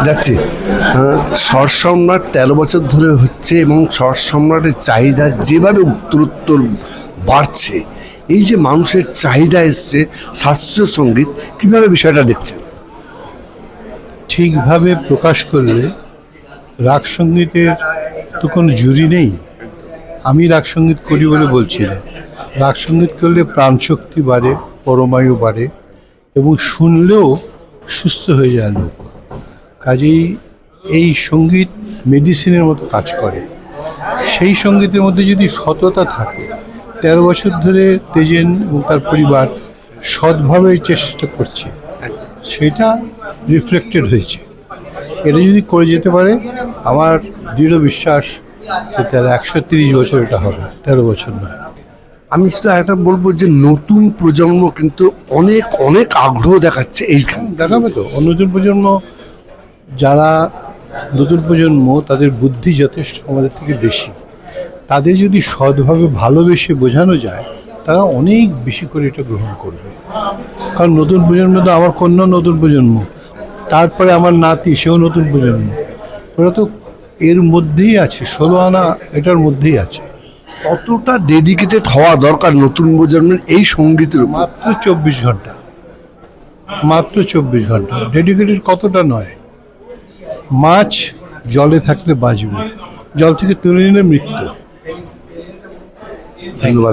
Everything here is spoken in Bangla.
যাচ্ছি। স্বর সম্রাট 13 বছর ধরে হচ্ছে এবং স্বর সম্রাটের চাহিদা যেভাবে উত্তরোত্তর বাড়ছে, এই যে মানুষের চাহিদা এসছে শাস্ত্রীয় সঙ্গীত, কীভাবে বিষয়টা দেখছেন? ঠিকভাবে প্রকাশ করলে রাগ সঙ্গীতের তো কোনো জুরি নেই। আমি রাগ সঙ্গীত করি বলে বলছি না। রাগ সঙ্গীত করলে প্রাণশক্তি বাড়ে, পরমায়ু বাড়ে এবং শুনলেও সুস্থ হয়ে যায় লোক। কাজেই এই সঙ্গীত মেডিসিনের মতো কাজ করে। সেই সঙ্গীতের মধ্যে যদি সততা থাকে, 13 বছর ধরে তেজেন এবং তার পরিবার সৎভাবে চেষ্টা করছে, সেটা রিফ্লেক্টেড হয়েছে। এটা যদি করে যেতে পারে, আমার দৃঢ় বিশ্বাস যে তারা 130 বছর এটা হবে, 13 বছর নয়। আমি শুধু একটা বলবো যে নতুন প্রজন্ম কিন্তু অনেক অনেক আগ্রহ দেখাচ্ছে এইখানে। দেখাবে তো নতুন প্রজন্ম, যারা নতুন প্রজন্ম তাদের বুদ্ধি যথেষ্ট আমাদের থেকে বেশি। তাদের যদি সৎভাবে ভালোবেসে বোঝানো যায়, তারা অনেক বেশি করে এটা গ্রহণ করবে। কারণ নতুন প্রজন্ম তো আমার কন্যা নতুন প্রজন্ম, তারপরে আমার নাতি সেও নতুন প্রজন্ম। ওরা তো এর মধ্যেই আছে, 16 আনা এটার মধ্যেই আছে। কতটা ডেডিকেটেড হওয়া দরকার নতুন প্রজন্মের এই সঙ্গীতের উপর? মাত্র 24 ঘন্টা, মাত্র 24 ঘন্টা। ডেডিকেটেড কতটা নয়। মাছ জলে থাকলে বাঁচবে, জল থেকে তুলে নিলে মৃত্যু। ধন্যবাদ।